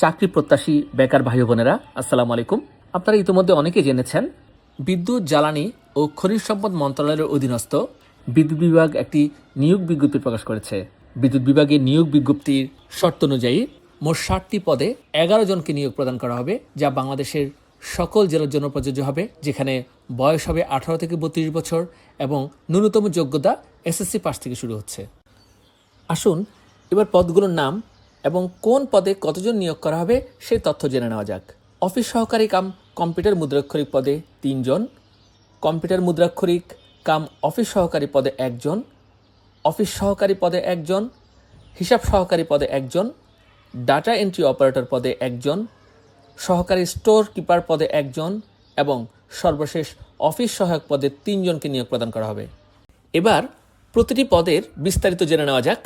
চাকরি প্রত্যাশী বেকার ভাই বোনেরা, আসসালামু আলাইকুম। আপনারা ইতিমধ্যে অনেকেই জেনেছেন, বিদ্যুৎ, জ্বালানি ও খনিজ সম্পদ মন্ত্রণালয়ের অধীনস্থ বিদ্যুৎ বিভাগ একটি নিয়োগ বিজ্ঞপ্তি প্রকাশ করেছে। বিদ্যুৎ বিভাগের নিয়োগ বিজ্ঞপ্তির শর্ত অনুযায়ী মোট 60টি পদে 11 জনকে নিয়োগ প্রদান করা হবে, যা বাংলাদেশের সকল জেলার জন্য প্রযোজ্য হবে, যেখানে বয়স হবে 18 থেকে 32 বছর এবং ন্যূনতম যোগ্যতা এসএসসি পাস থেকে শুরু হচ্ছে। আসুন এবার পদগুলোর নাম এবং কোন পদে কতজন নিয়োগ করা হবে সেই তথ্য জেনে নেওয়া যাক। অফিস সহকারী কাম কম্পিউটার মুদ্রাক্ষরিক পদে 3 জন, কম্পিউটার মুদ্রাক্ষরিক কাম অফিস সহকারী পদে 1 জন, অফিস সহকারী পদে 1 জন, হিসাব সহকারী পদে 1 জন, ডাটা এন্ট্রি অপারেটর পদে 1 জন, সহকারী স্টোর কিপার পদে 1 জন এবং সর্বশেষ অফিস সহায়ক পদে 3 জনকে নিয়োগ প্রদান করা হবে। এবার প্রতিটি পদের বিস্তারিত জেনে নেওয়া যাক।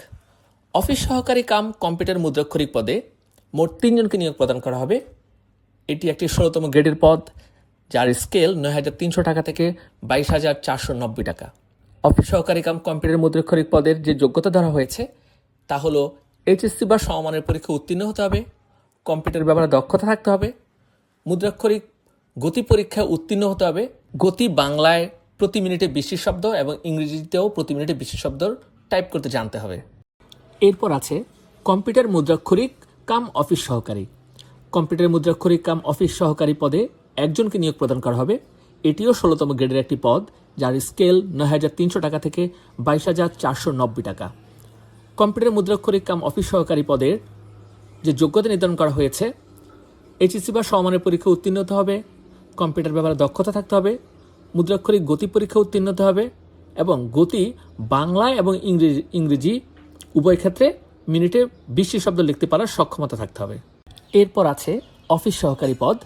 অফিস সহকারী কাম কম্পিউটার মুদ্রাক্ষরিক পদে মোট 3 জনকে নিয়োগ প্রদান করা হবে। এটি একটি 16তম গ্রেডের পদ, যার স্কেল 9,300 টাকা থেকে 22,490 টাকা। অফিস সহকারী কাম কম্পিউটার মুদ্রাক্ষরিক পদের যে যোগ্যতা ধরা হয়েছে তা হলো এইচএসসি বা সমমানের পরীক্ষা উত্তীর্ণ হতে হবে, কম্পিউটার ব্যবহারে দক্ষতা থাকতে হবে, মুদ্রাক্ষরিক গতি পরীক্ষায় উত্তীর্ণ হতে হবে, গতি বাংলায় প্রতি মিনিটে 20 শব্দ এবং ইংরেজিতেও প্রতি মিনিটে 20 শব্দ টাইপ করতে জানতে হবে। এরপর আছে কম্পিউটার মুদ্রাক্ষরিক কাম অফিস সহকারী। কম্পিউটার মুদ্রাক্ষরিক কাম অফিস সহকারী পদে 1 জনকে নিয়োগ প্রদান করা হবে। এটিও 16তম গ্রেডের একটি পদ, যার স্কেল 9,300 টাকা থেকে 22,490 টাকা। কম্পিউটার মুদ্রাক্ষরিক কাম অফিস সহকারী পদের যে যোগ্যতা নির্ধারণ করা হয়েছে, এইচএসসি বা সমমানের পরীক্ষা উত্তীর্ণ হতে হবে, কম্পিউটার ব্যবহারে দক্ষতা থাকতে হবে, মুদ্রাক্ষরিক গতি পরীক্ষা উত্তীর্ণ হতে হবে এবং গতি বাংলায় এবং ইংরেজি উভয় ক্ষেত্রে মিনিটে 20 শব্দ লিখতে পারার সক্ষমতা থাকতে হবে। এরপর আছে অফিস সহকারী পদ।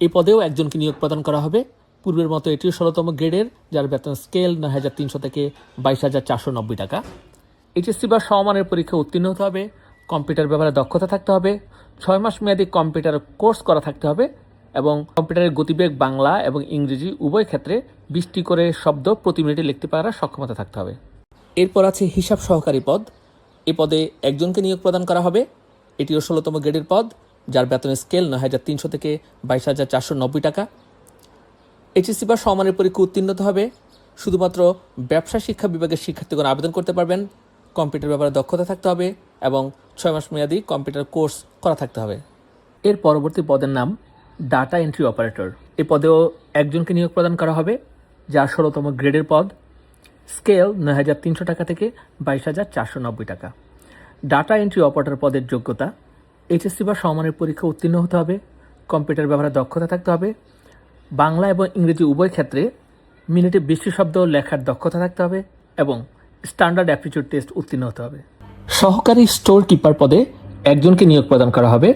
এই পদেও 1 জনকে নিয়োগ প্রদান করা হবে। পূর্বের মতো এটিও 16তম গ্রেডের, যার বেতন স্কেল 9,300 থেকে 22,490 টাকা। এইচএসসি বা সমমানের পরীক্ষা উত্তীর্ণ হতে হবে, কম্পিউটার ব্যবহারে দক্ষতা থাকতে হবে, 6 মাস মেয়াদী কম্পিউটার কোর্স করা থাকতে হবে এবং কম্পিউটারের গতিবেগ বাংলা এবং ইংরেজি উভয় ক্ষেত্রে 20টি করে শব্দ প্রতি মিনিটে লিখতে পারার সক্ষমতা থাকতে হবে। এরপর আছে হিসাব সহকারী পদ। এই পদে 1 জনকে নিয়োগ প্রদান করা হবে। এটিও 16তম গ্রেডের পদ, যার বেতন স্কেল 9,300 থেকে 22,490 টাকা। এইচএসসি বা সমমানের পরীক্ষা উত্তীর্ণ হতে হবে। শুধুমাত্র ব্যবসা শিক্ষা বিভাগের শিক্ষার্থীগণ আবেদন করতে পারবেন। কম্পিউটার ব্যাপারে দক্ষতা থাকতে হবে এবং 6 মাস মেয়াদী কম্পিউটার কোর্স করা থাকতে হবে। এর পরবর্তী পদের নাম ডাটা এন্ট্রি অপারেটর। এই পদেও 1 জনকে নিয়োগ প্রদান করা হবে, যা 16তম গ্রেডের পদ, স্কেল 9,300 টাকা থেকে 22,490 টাকা। ডাটা এন্ট্রি অপারেটর পদের যোগ্যতা এইচএসসি বা সমমানের পরীক্ষা উত্তীর্ণ হতে হবে, কম্পিউটার ব্যবহারে দক্ষতা থাকতে হবে, বাংলা এবং ইংরেজি উভয় ক্ষেত্রে মিনিটে 20 শব্দ লেখার দক্ষতা থাকতে হবে এবং স্ট্যান্ডার্ড অ্যাপটিটিউড টেস্ট উত্তীর্ণ হতে হবে। সহকারী স্টোর কিপার পদে 1 জনকে নিয়োগ প্রদান করা হবে।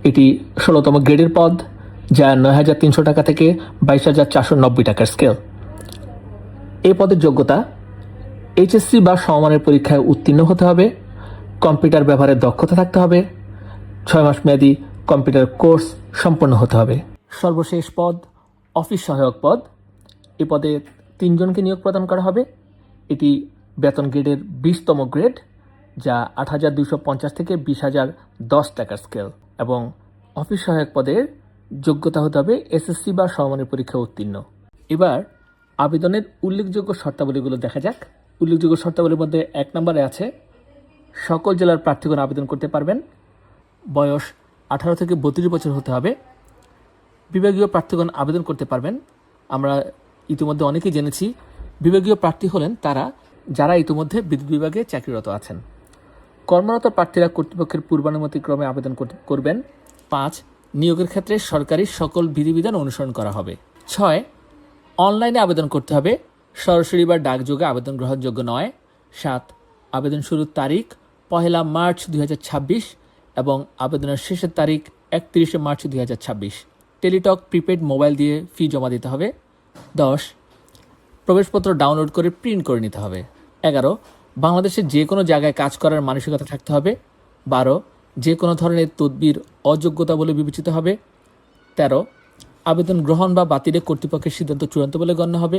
এটি 16তম গ্রেডের পদ, যা 9,300 টাকা থেকে 22,490 টাকার স্কেল। এই পদের যোগ্যতা এইচএসসি বা সমমানের পরীক্ষায় উত্তীর্ণ হতে হবে, কম্পিউটার ব্যবহারে দক্ষতা থাকতে হবে, 6 মাস মেয়াদী কম্পিউটার কোর্স সম্পন্ন হতে হবে। সর্বশেষ পদ অফিস সহায়ক পদ। এই পদে 3 জনকে নিয়োগ প্রদান করা হবে। এটি বেতন গ্রেডের 20তম গ্রেড, যা 8,250 থেকে 20,010 টাকার স্কেল এবং অফিস সহায়ক পদের যোগ্যতা হতে হবে এসএসসি বা সমমানের পরীক্ষা উত্তীর্ণ। এবার আবেদনের উল্লেখযোগ্য শর্তাবলীগুলো দেখা যাক। উল্লেখযোগ্য শর্তাবলীর মধ্যে 1 নম্বরে আছে, সকল জেলার প্রার্থীগণ আবেদন করতে পারবেন। বয়স 18 থেকে 32 বছর হতে হবে। বিভাগীয় প্রার্থীগণ আবেদন করতে পারবেন। আমরা ইতিমধ্যে অনেকেই জেনেছি, বিভাগীয় প্রার্থী হলেন যারা ইতিমধ্যে বিদ্যুৎ বিভাগে চাকরিরত আছেন। কর্মরত প্রার্থীরা কর্তৃপক্ষের পূর্বানুমতিক্রমে আবেদন করবেন। 5. নিয়োগের ক্ষেত্রে সরকারি সকল বিধিবিধান অনুসরণ করা হবে। 6. অনলাইনে আবেদন করতে হবে, সরাসরি বা ডাকযোগে আবেদন গ্রহণযোগ্য নয়। 7. আবেদন শুরুর তারিখ 1 মার্চ 2026 এবং আবেদনের শেষের তারিখ 31 মার্চ 2026। টেলিটক প্রিপেড মোবাইল দিয়ে ফি জমা দিতে হবে। 10. প্রবেশপত্র ডাউনলোড করে প্রিন্ট করে নিতে হবে। 11. বাংলাদেশের যে কোনো জায়গায় কাজ করার মানসিকতা থাকতে হবে। 12. যে কোনো ধরনের তদবির অযোগ্যতা বলে বিবেচিত হবে। 13. আবেদন গ্রহণ বা বাতিলে কর্তৃপক্ষের সিদ্ধান্ত চূড়ান্ত বলে গণ্য হবে।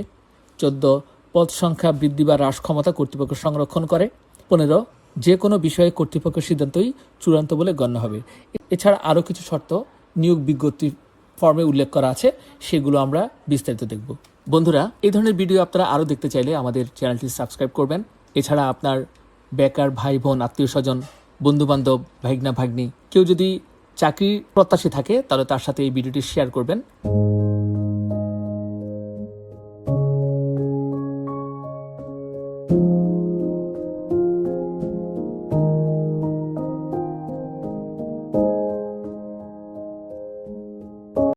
14. পদ সংখ্যা বৃদ্ধি বা হ্রাস ক্ষমতা কর্তৃপক্ষ সংরক্ষণ করে। 15. যে কোনো বিষয়ে কর্তৃপক্ষের সিদ্ধান্তই চূড়ান্ত বলে গণ্য হবে। এছাড়া আরও কিছু শর্ত নিয়োগ বিজ্ঞপ্তি ফর্মে উল্লেখ করা আছে, সেগুলো আমরা বিস্তারিত দেখব। বন্ধুরা, এই ধরনের ভিডিও আপনারা আরও দেখতে চাইলে আমাদের চ্যানেলটি সাবস্ক্রাইব করবেন। এছাড়া আপনার বেকার ভাই বোন, আত্মীয় স্বজন, বন্ধুবান্ধব, ভাইগনা ভাগ্নি কেউ যদি চাকরির প্রত্যাশী থাকে তাহলে তার সাথে এই ভিডিওটি শেয়ার করবেন।